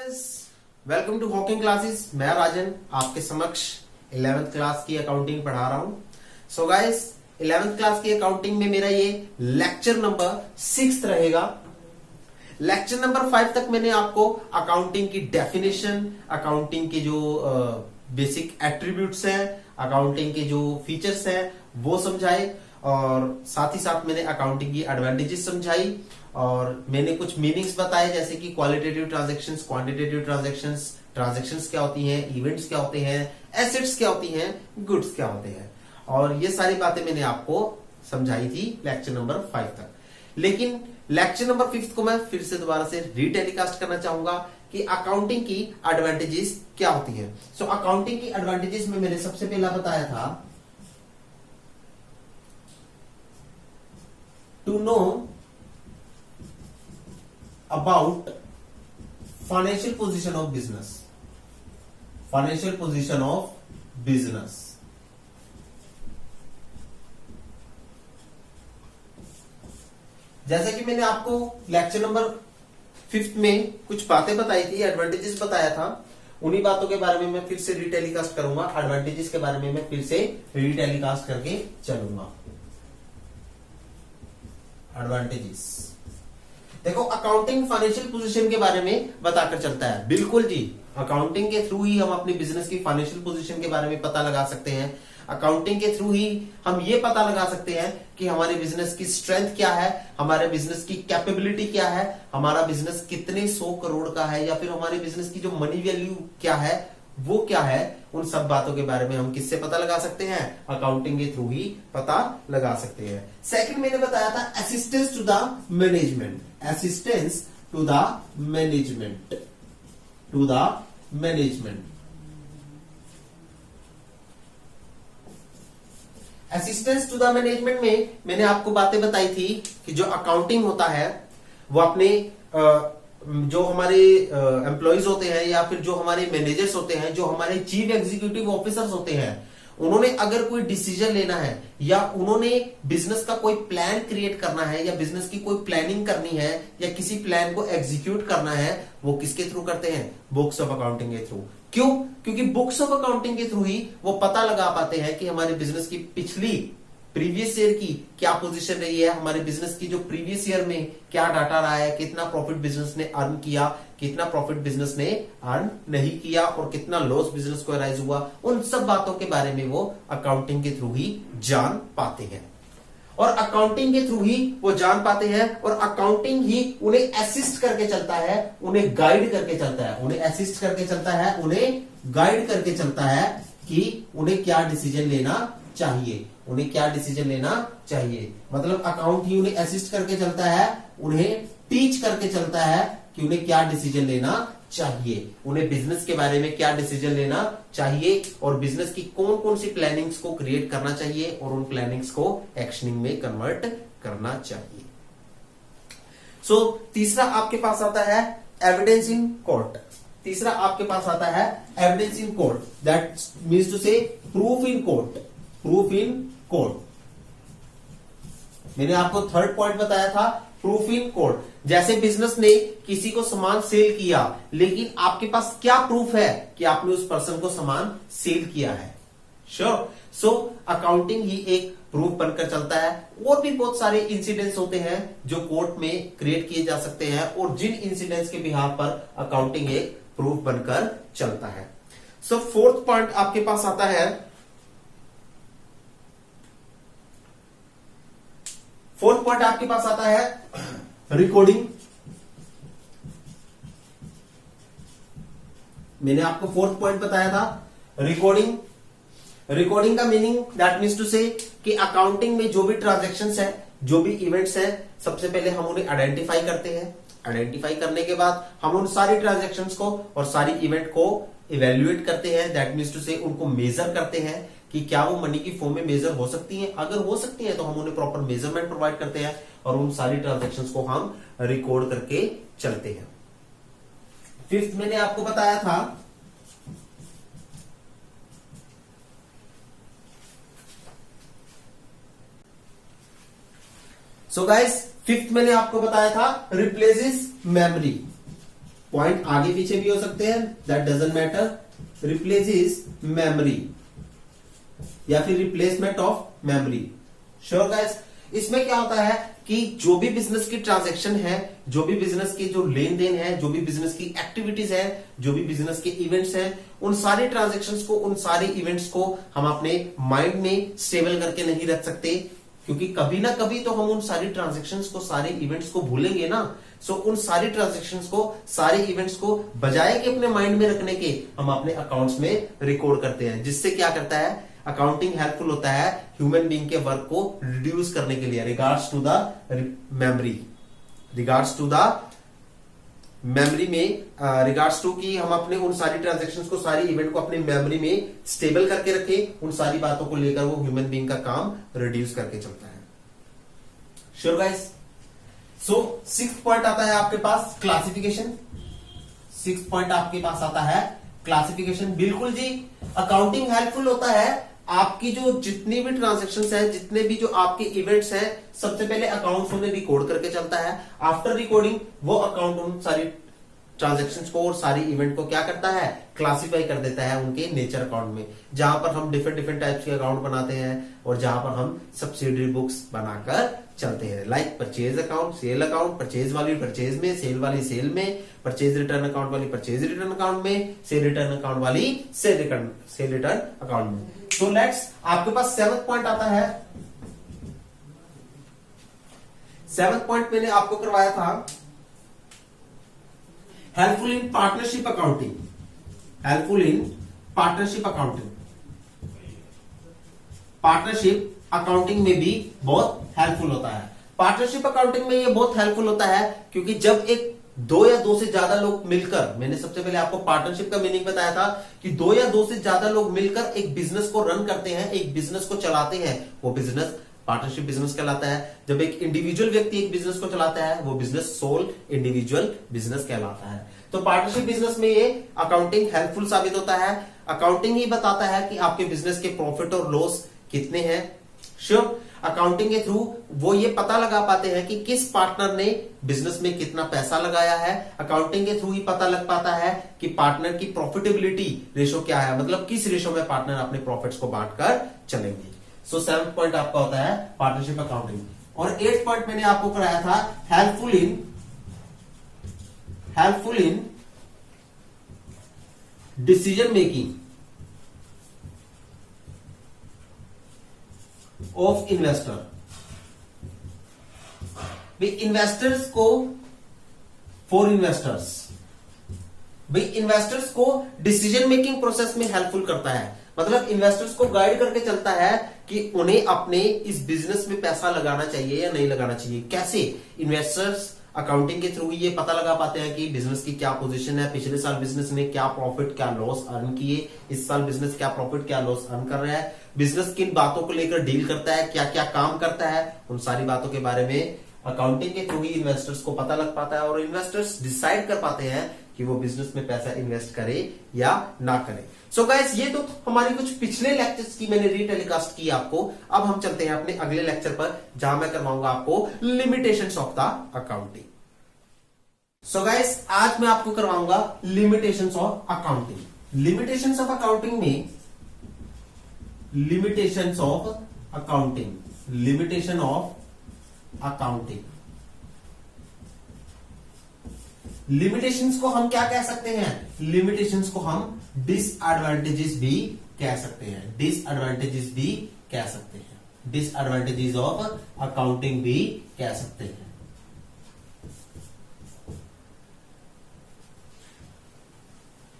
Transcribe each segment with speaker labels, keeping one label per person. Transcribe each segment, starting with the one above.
Speaker 1: Guys, welcome to Hawking classes. मैं राजन आपके समक्ष 11th क्लास की अकाउंटिंग पढ़ा रहा हूं। सो गाइस, 11th क्लास की अकाउंटिंग में मेरा ये लेक्चर नंबर 6 रहेगा। लेक्चर नंबर 5 तक मैंने आपको अकाउंटिंग की डेफिनेशन, अकाउंटिंग के जो बेसिक एट्रीब्यूट्स हैं, अकाउंटिंग के जो फीचर्स हैं वो समझाए, और साथ ही साथ मैंने अकाउंटिंग की एडवांटेजेस समझाई, और मैंने कुछ मीनिंग्स बताए जैसे कि qualitative transactions, quantitative transactions, transactions क्या होती हैं, इवेंट्स क्या होते हैं, एसेट्स क्या होती हैं, गुड्स क्या होते हैं, और ये सारी बातें मैंने आपको समझाई थी लेक्चर नंबर 5 तक। लेकिन लेक्चर नंबर 5 को मैं फिर से दोबारा से रीटेलीकास्ट करना चाहूंगा कि अकाउंटिंग की एडवांटेजेस क्या होती है। सो अकाउंटिंग की एडवांटेजेस में मैंने सबसे पहला बताया था to know about financial position of business. Financial position of business, जैसे कि मैंने आपको लेक्चर नंबर 5 में कुछ बातें बताई थी, एडवांटेजेस बताया था, उन्हीं बातों के बारे में मैं फिर से रीटेलीकास्ट करूंगा। एडवांटेजेस के बारे में मैं फिर से रीटेलीकास्ट करके चलूंगा। एडवांटेजेस देखो, अकाउंटिंग फाइनेंशियल पोजीशन के बारे में बताकर चलता है। बिल्कुल जी, अकाउंटिंग के थ्रू ही हम अपनी बिजनेस की फाइनेंशियल पोजीशन के बारे में पता लगा सकते हैं। अकाउंटिंग के थ्रू ही हम ये पता लगा सकते हैं कि हमारे बिजनेस की स्ट्रेंथ क्या है, हमारे बिजनेस की कैपेबिलिटी क्या है, हमारा बिजनेस कितने 100 करोड़ का है, या फिर हमारे बिजनेस की जो मनी वैल्यू क्या है वो क्या है। उन सब बातों के बारे में हम किससे पता लगा सकते हैं? अकाउंटिंग के थ्रू ही पता लगा सकते हैं। सेकंड मैंने बताया था assistance to the management. Assistance to the management, to the management. Assistance to the management में मैंने आपको बातें बताई थी कि जो अकाउंटिंग होता है वो अपने जो हमारे एम्प्लॉइज होते हैं, या फिर जो हमारे मैनेजर्स होते हैं, जो हमारे चीफ एग्जीक्यूटिव ऑफिसर्स होते हैं, उन्होंने अगर कोई डिसीजन लेना है, या उन्होंने बिजनेस का कोई प्लान क्रिएट करना है, या बिजनेस की कोई प्लानिंग करनी है, या किसी प्लान को एग्जीक्यूट करना है, वो किसके थ्रू करते हैं? बुक्स ऑफ अकाउंटिंग के थ्रू। क्यों? क्योंकि बुक्स ऑफ अकाउंटिंग के थ्रू ही वो पता लगा पाते हैं कि हमारे बिजनेस की पिछली प्रीवियस ईयर की क्या पोजीशन रही है, हमारे बिजनेस की जो प्रीवियस ईयर में क्या डाटा रहा है, कितना प्रॉफिट बिजनेस ने अर्न किया, कितना प्रॉफिट बिजनेस ने अर्न नहीं किया, और कितना लॉस बिजनेस को अराइज हुआ। उन सब बातों के बारे में वो अकाउंटिंग के थ्रू ही जान पाते हैं, और अकाउंटिंग के थ्रू ही वो जान पाते हैं, और अकाउंटिंग ही उन्हें असिस्ट करके चलता है, उन्हें गाइड करके चलता है, उन्हें असिस्ट करके चलता है, उन्हें गाइड करके चलता है कि उन्हें क्या डिसीजन लेना चाहिए, उन्हें क्या डिसीजन लेना चाहिए। मतलब अकाउंट ही उन्हें असिस्ट करके चलता है, उन्हें टीच करके चलता है कि उन्हें क्या डिसीजन लेना चाहिए, उन्हें बिजनेस के बारे में क्या डिसीजन लेना चाहिए, और बिजनेस की कौन कौन सी प्लानिंग्स को क्रिएट करना चाहिए, और उन प्लानिंग्स को एक्शनिंग में कन्वर्ट करना चाहिए। सो तीसरा आपके पास आता है एविडेंस इन कोर्ट। तीसरा आपके पास आता है evidence in court, that means to say proof in court. Proof in court, मैंने आपको थर्ड पॉइंट बताया था, प्रूफ इन कोर्ट। जैसे बिजनेस ने किसी को सामान सेल किया, लेकिन आपके पास क्या प्रूफ है कि आपने उस पर्सन को सामान सेल किया है? श्योर। सो अकाउंटिंग ही एक प्रूफ बनकर चलता है। और भी बहुत सारे इंसिडेंट्स होते हैं जो कोर्ट में क्रिएट किए जा सकते हैं, और जिन इंसिडेंट्स के बिहाफ पर अकाउंटिंग एक प्रूफ बनकर चलता है। सो फोर्थ पॉइंट आपके पास आता है, फोर्थ पॉइंट आपके पास आता है रिकॉर्डिंग। मैंने आपको फोर्थ पॉइंट बताया था रिकॉर्डिंग। रिकॉर्डिंग का मीनिंग दैट मीन्स टू से कि अकाउंटिंग में जो भी ट्रांजैक्शंस है, जो भी इवेंट्स है, सबसे पहले हम उन्हें आइडेंटिफाई करते हैं। आइडेंटिफाई करने के बाद हम उन सारी ट्रांजैक्शंस को और सारी इवेंट को इवेल्युएट करते हैं। दैट मीन्स टू से उनको मेजर करते हैं कि क्या वो मनी की फॉर्म में मेजर हो सकती हैं। अगर हो सकती हैं तो हम उन्हें प्रॉपर मेजरमेंट प्रोवाइड करते हैं, और उन सारी ट्रांजैक्शंस को हम रिकॉर्ड करके चलते हैं। फिफ्थ मैंने आपको बताया था सो गाइस, फिफ्थ मैंने आपको बताया था रिप्लेसेस मेमोरी। पॉइंट आगे पीछे भी हो सकते हैं, that doesn't matter. Replaces memory या फिर replacement of memory. Sure guys, इसमें क्या होता है कि जो भी बिजनेस की ट्रांजैक्शन है, जो भी बिजनेस की जो लेन देन है, जो भी बिजनेस की एक्टिविटीज है, जो भी बिजनेस के इवेंट्स हैं, उन सारे ट्रांजैक्शंस को, उन सारे इवेंट्स को हम अपने माइंड में स्टेबल करके नहीं रख सकते, क्योंकि कभी ना कभी तो हम उन सारी ट्रांजैक्शंस को, सारे इवेंट्स को भूलेंगे ना। सो उन सारी ट्रांजैक्शंस को, सारे इवेंट्स को बजाय कि अपने माइंड में रखने के, हम अपने अकाउंट्स में रिकॉर्ड करते हैं, जिससे क्या करता है, अकाउंटिंग हेल्पफुल होता है ह्यूमन बीइंग के वर्क को रिड्यूस करने के लिए, regards to the memory, regards to the memory में, रिगार्ड्स टू कि हम अपने उन सारी ट्रांजैक्शंस को, सारी इवेंट को अपने मेमोरी में स्टेबल करके रखें, उन सारी बातों को लेकर वो ह्यूमन बीइंग का काम रिड्यूस करके चलता है। Sure guys. सो 6th पॉइंट आता है आपके पास क्लासिफिकेशन। 6th पॉइंट आपके पास आता है क्लासिफिकेशन। बिल्कुल जी, अकाउंटिंग हेल्पफुल होता है आपकी जो जितनी भी ट्रांजैक्शंस है, जितने भी जो आपके इवेंट्स हैं, सबसे पहले अकाउंट्स उन्हें रिकॉर्ड करके चलता है। आफ्टर रिकॉर्डिंग वो अकाउंट उन सारी ट्रांजैक्शंस को और सारी इवेंट को क्या करता है, क्लासिफाई कर देता है उनके नेचर अकाउंट में, जहां पर हम डिफरेंट डिफरेंट टाइप्स के अकाउंट बनाते हैं और जहां पर हम सब्सिडरी बुक्स बनाकर चलते हैं, like purchase account, sale account, purchase वाली परचेज में, सेल वाली सेल में, परचेज रिटर्न अकाउंट वाली परचेज रिटर्न अकाउंट में, सेल रिटर्न अकाउंट वाली सेल रिटर्न अकाउंट में। तो लेट्स, आपके पास 7th पॉइंट आता है। 7th पॉइंट मैंने आपको करवाया था helpful in partnership accounting. Helpful in partnership accounting. Partnership accounting में भी बहुत हेल्पफुल होता है। पार्टनरशिप अकाउंटिंग में ये बहुत हेल्पफुल होता है क्योंकि जब एक 2 या 2 से ज्यादा लोग मिलकर, मैंने सबसे पहले आपको पार्टनरशिप का मीनिंग बताया था कि 2 या 2 से ज्यादा लोग मिलकर एक बिजनेस को रन करते हैं, एक बिजनेस को चलाते हैं, वो बिजनेस पार्टनरशिप बिजनेस कहलाता है। जब एक इंडिविजुअल व्यक्ति एक बिजनेस को चलाता है, वो बिजनेस सोल इंडिविजुअल बिजनेस कहलाता है। तो पार्टनरशिप बिजनेस में ये अकाउंटिंग हेल्पफुल साबित होता है। अकाउंटिंग ही बताता है कि आपके बिजनेस के प्रॉफिट और लॉस कितने हैं। श्योर, अकाउंटिंग के थ्रू वो ये पता लगा पाते हैं कि किस पार्टनर ने बिजनेस में कितना पैसा लगाया है। अकाउंटिंग के थ्रू ही पता लग पाता है कि पार्टनर की प्रॉफिटेबिलिटी रेशो क्या है, मतलब किस रेशो में पार्टनर अपने प्रॉफिट्स को बांटकर चलेंगे। सो 7th पॉइंट आपका होता है पार्टनरशिप अकाउंटिंग। और 8th पॉइंट मैंने आपको कराया था helpful in decision making of investor. Investors को, फॉर इन्वेस्टर्स, भाई इन्वेस्टर्स को डिसीजन मेकिंग प्रोसेस में हेल्पफुल करता है, मतलब इन्वेस्टर्स को गाइड करके चलता है कि उन्हें अपने इस बिजनेस में पैसा लगाना चाहिए या नहीं लगाना चाहिए। कैसे? इन्वेस्टर्स अकाउंटिंग के थ्रू ये पता लगा पाते हैं कि बिजनेस की क्या पोजीशन है, पिछले साल बिजनेस ने क्या प्रॉफिट क्या लॉस अर्न किए, इस साल बिजनेस क्या प्रॉफिट क्या लॉस अर्न कर रहा है, बिजनेस किन बातों को लेकर डील करता है, क्या क्या काम करता है, उन सारी बातों के बारे में अकाउंटिंग के थ्रू ही इन्वेस्टर्स को पता लग पाता है और इन्वेस्टर्स डिसाइड कर पाते हैं कि वो बिजनेस में पैसा इन्वेस्ट करे या ना करे। सो गाइस, ये तो हमारी कुछ पिछले लेक्चर्स की मैंने रीटेलीकास्ट की आपको। अब हम चलते हैं अपने अगले लेक्चर पर, जहां मैं करवाऊंगा आपको limitations of the accounting. So guys, आज मैं आपको करवाऊंगा limitations of accounting. Limitations of accounting में, limitations of accounting, limitation of accounting, limitations को हम क्या कह सकते हैं? लिमिटेशंस को हम डिसएडवांटेजेस भी कह सकते हैं, डिसएडवांटेजेस भी कह सकते हैं, डिसएडवांटेजेस ऑफ अकाउंटिंग भी कह सकते हैं।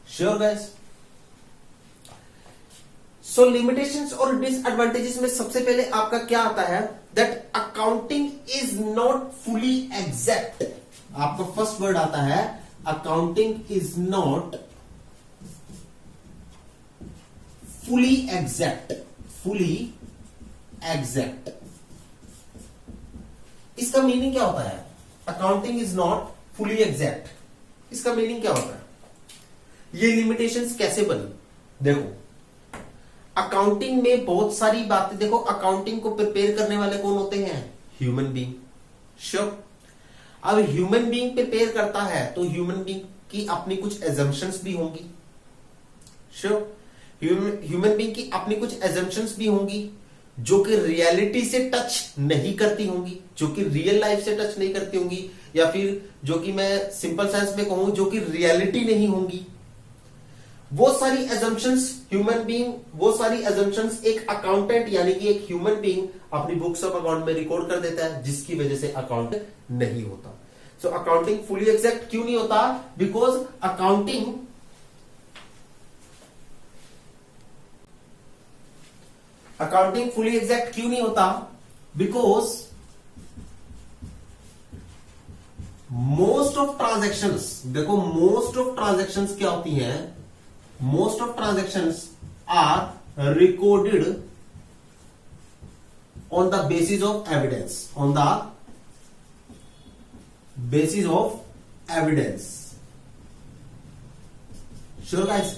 Speaker 1: Sure guys. सो लिमिटेशंस और डिसएडवांटेजेस में सबसे पहले आपका क्या आता है? That accounting is not fully exact. आपका फर्स्ट वर्ड आता है accounting is not fully exact, fully exact. इसका मीनिंग क्या होता है? Accounting is not fully exact, इसका मीनिंग क्या होता है? ये लिमिटेशंस कैसे बनी? देखो, अकाउंटिंग में बहुत सारी बातें, देखो अकाउंटिंग को प्रिपेयर करने वाले कौन होते हैं? Human being. श्योर। अब ह्यूमन बीइंग प्रिपेयर करता है तो ह्यूमन बीइंग की अपनी कुछ एजम्पशंस भी होंगी। श्योर, ह्यूमन बीइंग की अपनी कुछ एजम्पशंस भी होंगी जो कि रियलिटी से टच नहीं करती होंगी, जो कि रियल लाइफ से टच नहीं करती होंगी, या फिर जो कि मैं सिंपल सेंस में कहूं जो कि रियलिटी नहीं होंगी। वो सारी एजम्पशंस ह्यूमन बीइंग, वो सारी एजम्पशंस एक अकाउंटेंट यानी कि एक ह्यूमन बीइंग अपनी बुक्स ऑफ अकाउंट में रिकॉर्ड कर देता है, जिसकी वजह से अकाउंट नहीं होता। सो अकाउंटिंग फुली एग्जैक्ट क्यों नहीं होता? बिकॉज अकाउंटिंग फुली एग्जैक्ट क्यों नहीं होता? बिकॉज मोस्ट ऑफ ट्रांजैक्शंस, देखो मोस्ट ऑफ ट्रांजैक्शंस क्या होती हैं? Most of transactions are recorded on the basis of evidence, on the basis of evidence. Sure guys,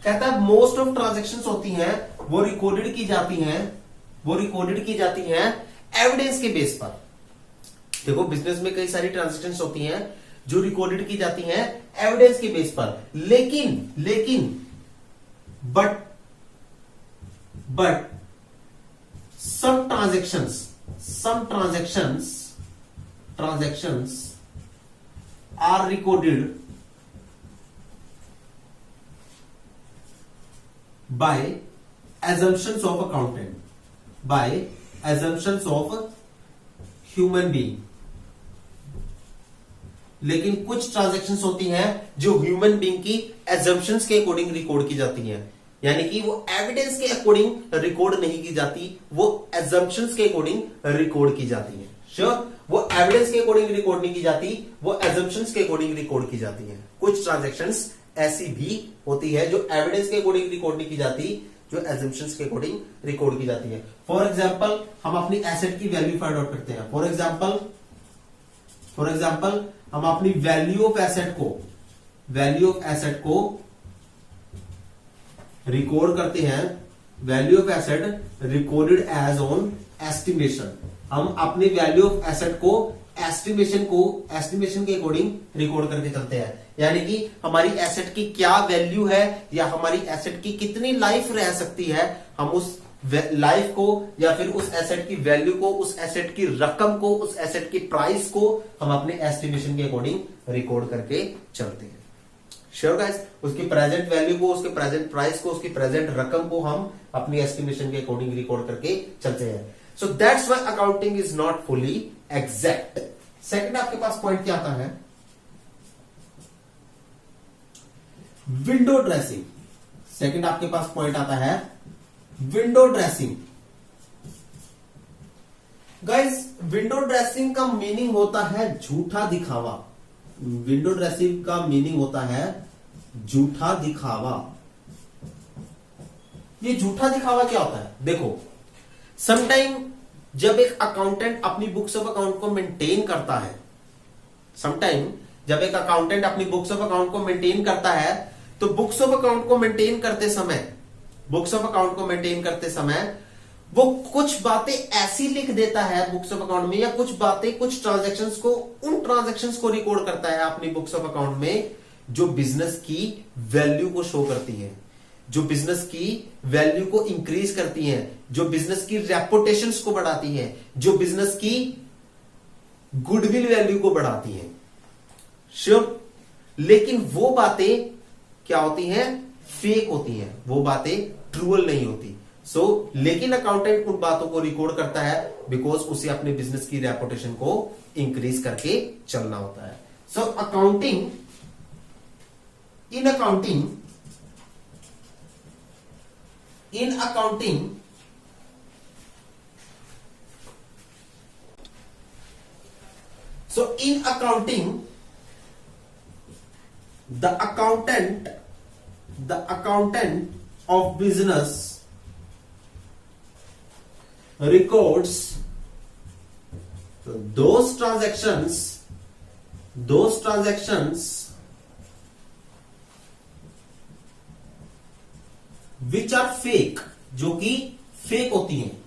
Speaker 1: कहता है मोस्ट ऑफ ट्रांजैक्शंस होती हैं वो रिकॉर्डेड की जाती हैं, वो रिकॉर्डेड की जाती हैं एविडेंस के बेस पर। देखो बिजनेस में कई सारी ट्रांजैक्शंस होती हैं जो रिकॉर्डेड की जाती हैं एविडेंस के बेस पर, लेकिन but some transactions are recorded by assumptions of accountant, by assumptions of human being। लेकिन कुछ ट्रांजैक्शंस होती हैं जो ह्यूमन बीइंग की एजम्पशंस के अकॉर्डिंग रिकॉर्ड की जाती हैं, यानी कि वो एविडेंस के अकॉर्डिंग रिकॉर्ड नहीं की जाती, वो एजम्पशंस के अकॉर्डिंग रिकॉर्ड की जाती है। श्योर, वो एविडेंस के अकॉर्डिंग रिकॉर्ड नहीं की जाती, वो एजम्पशंस के अकॉर्डिंग रिकॉर्ड की जाती है। कुछ ट्रांजैक्शंस ऐसी भी होती है जो एविडेंस के अकॉर्डिंग रिकॉर्ड नहीं की जाती, जो एजम्पशंस के अकॉर्डिंग रिकॉर्ड की जाती है। फॉर एग्जाम्पल, हम अपनी एसेट की वैल्यू फाइंड आउट करते हैं। फॉर एग्जाम्पल हम अपनी वैल्यू ऑफ एसेट को रिकॉर्ड करते हैं। Value of asset recorded as on estimation. हम अपनी वैल्यू ऑफ एसेट को एस्टिमेशन के अकॉर्डिंग रिकॉर्ड करके चलते हैं, यानी कि हमारी एसेट की क्या वैल्यू है या हमारी एसेट की कितनी लाइफ रह सकती है, हम उस लाइफ को या फिर उस एसेट की वैल्यू को, उस एसेट की रकम को, उस एसेट की प्राइस को हम अपने एस्टिमेशन के अकॉर्डिंग रिकॉर्ड करके चलते हैं। श्योर गाइस, उसकी प्रेजेंट वैल्यू को, उसके प्रेजेंट प्राइस को, उसकी प्रेजेंट रकम को हम अपनी एस्टिमेशन के अकॉर्डिंग रिकॉर्ड करके चलते हैं। So that's why accounting is not fully exact. Second आपके पास पॉइंट क्या आता है? Window dressing. सेकंड आपके पास पॉइंट आता है window dressing. Guys, window dressing का मीनिंग होता है झूठा दिखावा। विंडो ड्रेसिंग का मीनिंग होता है झूठा दिखावा। ये झूठा दिखावा क्या होता है? देखो, समटाइम जब एक अकाउंटेंट अपनी बुक्स ऑफ अकाउंट को मेंटेन करता है, समटाइम जब एक अकाउंटेंट अपनी बुक्स ऑफ अकाउंट को मेंटेन करता है, तो बुक्स ऑफ अकाउंट को मेंटेन करते समय वो कुछ बातें ऐसी लिख देता है बुक्स ऑफ अकाउंट में, या कुछ बातें, कुछ ट्रांजैक्शंस को, उन ट्रांजैक्शंस को रिकॉर्ड करता है अपनी बुक्स ऑफ अकाउंट में जो बिजनेस की वैल्यू को शो करती है, जो बिजनेस की वैल्यू को इंक्रीज करती है, जो बिजनेस की रेपुटेशंस को बढ़ाती है, जो बिजनेस की गुडविल वैल्यू को बढ़ाती है। श्योर, लेकिन वो बातें क्या होती हैं? फेक होती हैं, वो बातें ट्रूअल नहीं होती। लेकिन अकाउंटेंट उन बातों को रिकॉर्ड करता है बिकॉज उसे अपने बिजनेस की रेपुटेशन को इंक्रीज करके चलना होता है। In accounting the accountant of business records those transactions which are fake, जो कि फेक होती हैं,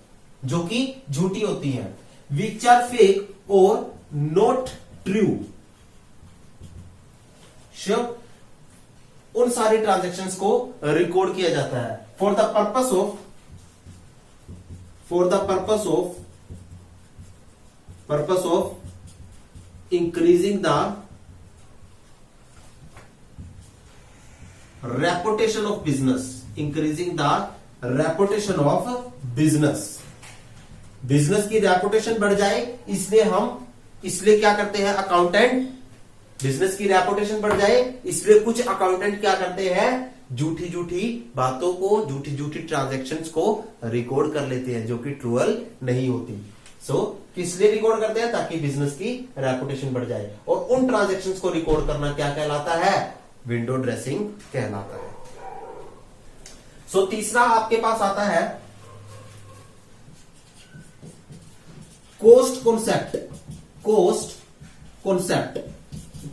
Speaker 1: जो कि झूठी होती हैं, which are fake or not true। Sure, उन सारे ट्रांजेक्शन्स को रिकॉर्ड किया जाता है for the purpose of increasing the reputation of business, business की रेपुटेशन बढ़ जाए, इसलिए क्या करते हैं अकाउंटेंट, बिजनेस की रेपुटेशन बढ़ जाए इसलिए कुछ अकाउंटेंट क्या करते हैं, झूठी बातों को, झूठी ट्रांजैक्शंस को रिकॉर्ड कर लेते हैं जो कि ट्रूअल नहीं होती। किस लिए रिकॉर्ड करते हैं, ताकि बिजनेस की रेपुटेशन बढ़ जाए। और उन ट्रांजैक्शंस को रिकॉर्ड करना क्या कहलाता है, विंडो ड्रेसिंग कहलाता है। तीसरा आपके पास आता है कोस्ट कॉन्सेप्ट।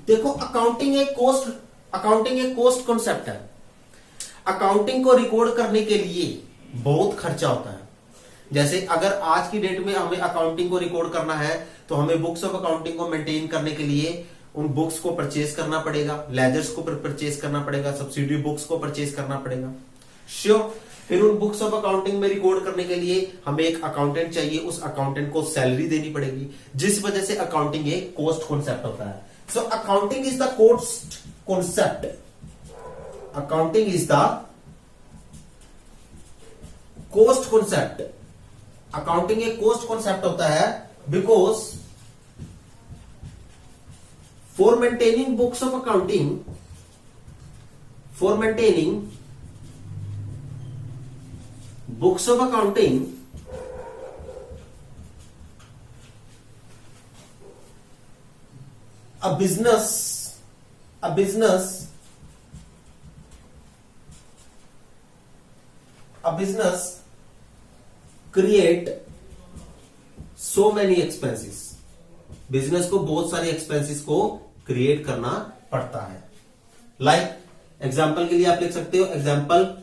Speaker 1: देखो अकाउंटिंग एक कोस्ट कॉन्सेप्ट है। अकाउंटिंग को रिकॉर्ड करने के लिए बहुत खर्चा होता है। जैसे अगर आज की डेट में हमें अकाउंटिंग को रिकॉर्ड करना है तो हमें बुक्स ऑफ अकाउंटिंग को मेंटेन करने के लिए उन बुक्स को परचेज करना पड़ेगा, लेजर्स को परचेज करना पड़ेगा, सब्सिडी बुक्स को परचेज करना पड़ेगा। श्योर। फिर उन बुक्स ऑफ अकाउंटिंग में रिकॉर्ड करने के लिए हमें एक अकाउंटेंट चाहिए, उस अकाउंटेंट को सैलरी देनी पड़ेगी, जिस वजह से अकाउंटिंग एक कॉस्ट कॉन्सेप्ट होता है। So accounting is the cost concept. Accounting is the cost concept. Accounting एक कॉस्ट कॉन्सेप्ट होता है because for maintaining books of accounting, books of accounting, a business create so many expenses। Business को बहुत सारे expenses को create करना पड़ता है। लाइक एग्जाम्पल के लिए आप लिख सकते हो, example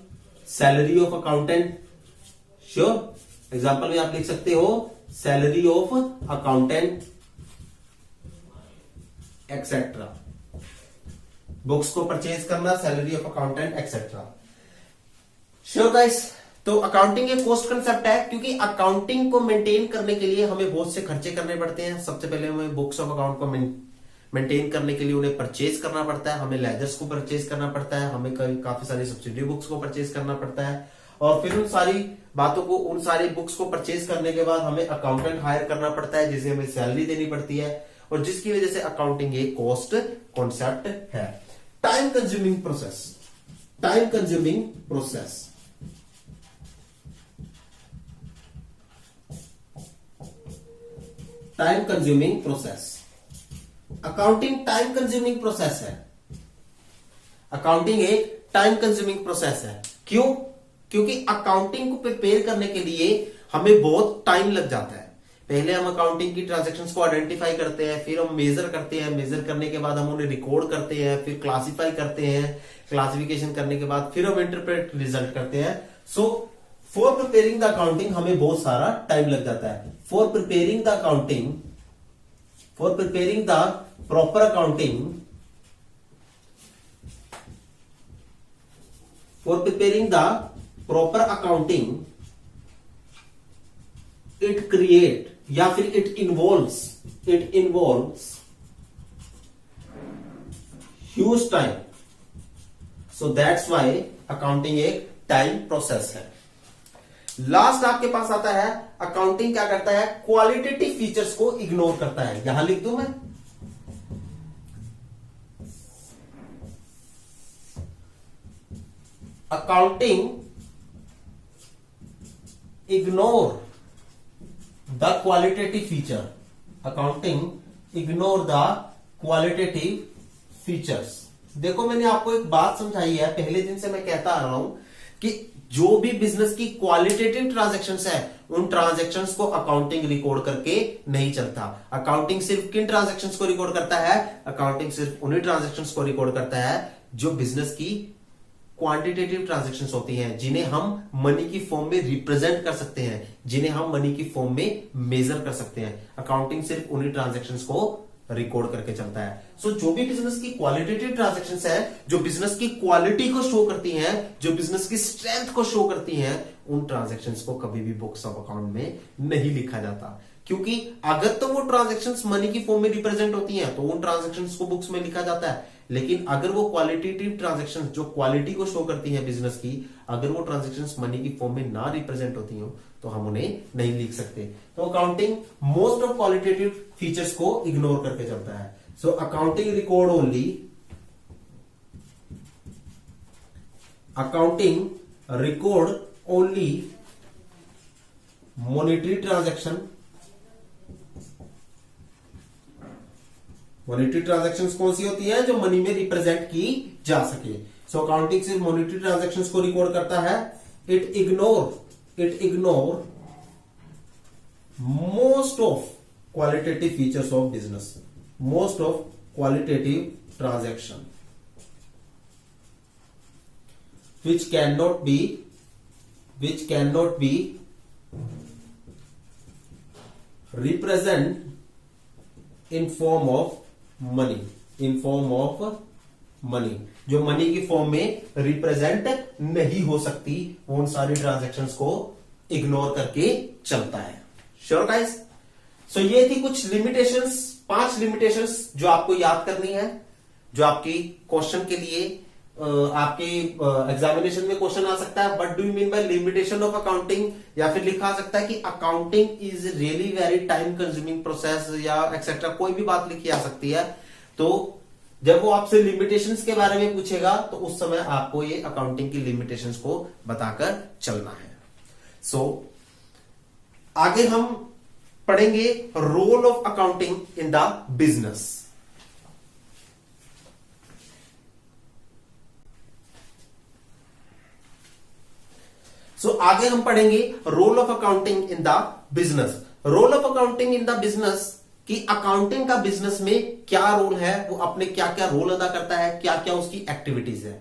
Speaker 1: salary of accountant. Sure. Example में आप लिख सकते हो salary of accountant etcetera. Books को परचेज करना, salary of accountant etcetera. Sure guys. तो अकाउंटिंग एक कॉस्ट कंसेप्ट है क्योंकि अकाउंटिंग को मेंटेन करने के लिए हमें बहुत से खर्चे करने पड़ते हैं। सबसे पहले हमें बुक्स ऑफ अकाउंट को मेंटेन करने के लिए उन्हें परचेज करना पड़ता है, हमें लेजर्स को परचेज करना पड़ता है, हमें काफी सारी सब्सिडी बुक्स को परचेज करना पड़ता है। और फिर उन सारी बातों को, उन सारी बुक्स को परचेज करने के बाद हमें अकाउंटेंट हायर करना पड़ता है, जिसे हमें सैलरी देनी पड़ती है, और जिसकी वजह से अकाउंटिंग एक कॉस्ट कॉन्सेप्ट है। Time consuming process. Accounting time consuming process है। अकाउंटिंग एक टाइम कंज्यूमिंग प्रोसेस है। क्यों? क्योंकि अकाउंटिंग को प्रिपेयर करने के लिए हमें बहुत टाइम लग जाता है। पहले हम अकाउंटिंग की ट्रांजैक्शंस को आइडेंटिफाई करते हैं, फिर हम मेजर करते हैं, मेजर करने के बाद हम उन्हें रिकॉर्ड करते हैं, फिर क्लासिफाई करते हैं, क्लासिफिकेशन करने के बाद फिर हम इंटरप्रेट रिजल्ट करते हैं। So for preparing the accounting हमें बहुत सारा टाइम लग जाता है। For preparing the proper accounting, it involves huge time। so that's why accounting एक टाइम प्रोसेस है। लास्ट आपके पास आता है अकाउंटिंग क्या करता है, क्वालिटेटिव फीचर्स को इग्नोर करता है। यहां लिख दूं मैं, accounting ignore the qualitative feature. Accounting ignore the qualitative features. देखो मैंने आपको एक बात समझाई है, पहले दिन से मैं कहता आ रहा हूं कि जो भी बिजनेस की क्वालिटेटिव ट्रांजैक्शंस है उन ट्रांजैक्शंस को अकाउंटिंग रिकॉर्ड करके नहीं चलता। अकाउंटिंग सिर्फ किन ट्रांजैक्शंस को रिकॉर्ड करता है, अकाउंटिंग सिर्फ उन्हीं ट्रांजैक्शंस को रिकॉर्ड करता है जो बिजनेस की क्वांटिटेटिव ट्रांजैक्शंस होती हैं, जिन्हें हम मनी की फॉर्म में रिप्रेजेंट कर सकते हैं, जिन्हें हम मनी की फॉर्म में मेजर कर सकते हैं। अकाउंटिंग सिर्फ उन्हीं ट्रांजैक्शंस को रिकॉर्ड करके चलता है। सो जो भी बिजनेस की क्वालिटेटिव ट्रांजैक्शंस है, जो बिजनेस की क्वालिटी को शो करती हैं, जो बिजनेस की स्ट्रेंथ को शो करती हैं, उन ट्रांजैक्शंस को कभी भी बुक्स ऑफ अकाउंट में नहीं लिखा जाता। क्योंकि अगर तो वो ट्रांजैक्शंस मनी की फॉर्म में रिप्रेजेंट होती हैं तो उन ट्रांजैक्शंस को बुक्स में लिखा जाता है, लेकिन अगर वो क्वालिटेटिव ट्रांजैक्शंस जो क्वालिटी को शो करती हैं बिजनेस की, अगर वो ट्रांजैक्शंस मनी की फॉर्म में ना रिप्रेजेंट होती हो तो हम उन्हें नहीं लिख सकते। तो accounting most of qualitative features को इग्नोर करके चलता है। So accounting record only monetary transaction. Monetary transactions कौन सी होती हैं? जो मनी में रिप्रेजेंट की जा सके। सो अकाउंटिंग सिर्फ मॉनेटरी ट्रांजैक्शंस को रिकॉर्ड करता है। It ignore most of qualitative features of business, most of qualitative transaction which cannot be represent in form of money, जो मनी की फॉर्म में रिप्रेजेंट नहीं हो सकती, उन सारी ट्रांजैक्शंस को इग्नोर करके चलता है। Sure guys? सो ये थी कुछ लिमिटेशंस, 5 लिमिटेशंस जो आपको याद करनी है, जो आपकी क्वेश्चन के लिए आपके एग्जामिनेशन में क्वेश्चन आ सकता है। What do you mean by limitation of accounting, या फिर लिखा आ सकता है कि accounting is really very time consuming process, या एक्सेट्रा, कोई भी बात लिखी आ सकती है। तो जब वो आपसे लिमिटेशंस के बारे में पूछेगा तो उस समय आपको ये अकाउंटिंग की लिमिटेशंस को बताकर चलना है। सो आगे हम पढ़ेंगे role of accounting in the business. आगे हम पढ़ेंगे role of accounting in the business. Role of accounting in the business कि अकाउंटिंग का बिजनेस में क्या रोल है, वो अपने क्या क्या रोल अदा करता है, क्या क्या उसकी एक्टिविटीज है।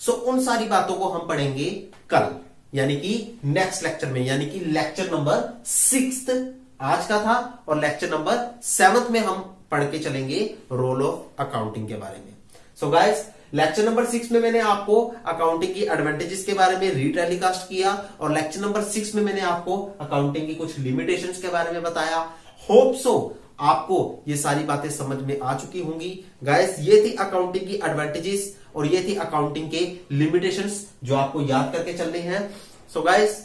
Speaker 1: उन सारी बातों को हम पढ़ेंगे कल, यानी कि नेक्स्ट लेक्चर में, यानी कि लेक्चर नंबर 6 आज का था, और लेक्चर नंबर 7 में हम पढ़ के चलेंगे रोल ऑफ अकाउंटिंग के बारे में। सो गाइस, लेक्चर नंबर 6 में मैंने आपको अकाउंटिंग की एडवांटेजेस के बारे में रीटेलीकास्ट किया, और लेक्चर नंबर 6 में मैंने आपको अकाउंटिंग की कुछ लिमिटेशंस के बारे में बताया। होप सो आपको ये सारी बातें समझ में आ चुकी होंगी। गाइस, ये थी अकाउंटिंग की एडवांटेजेस और ये थी अकाउंटिंग के लिमिटेशंस जो आपको याद करके चलने हैं। So guys,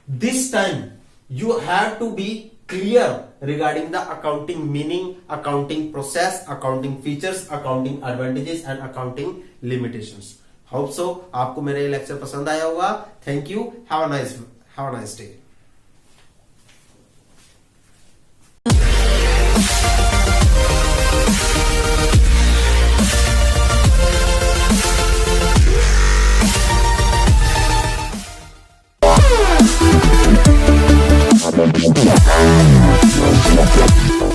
Speaker 1: this time you have to be clear regarding the accounting meaning, accounting process, accounting features, accounting advantages and accounting limitations. Hope so आपको मेरा ये लेक्चर पसंद आया होगा। Thank you, have a nice day.
Speaker 2: We'll be right back.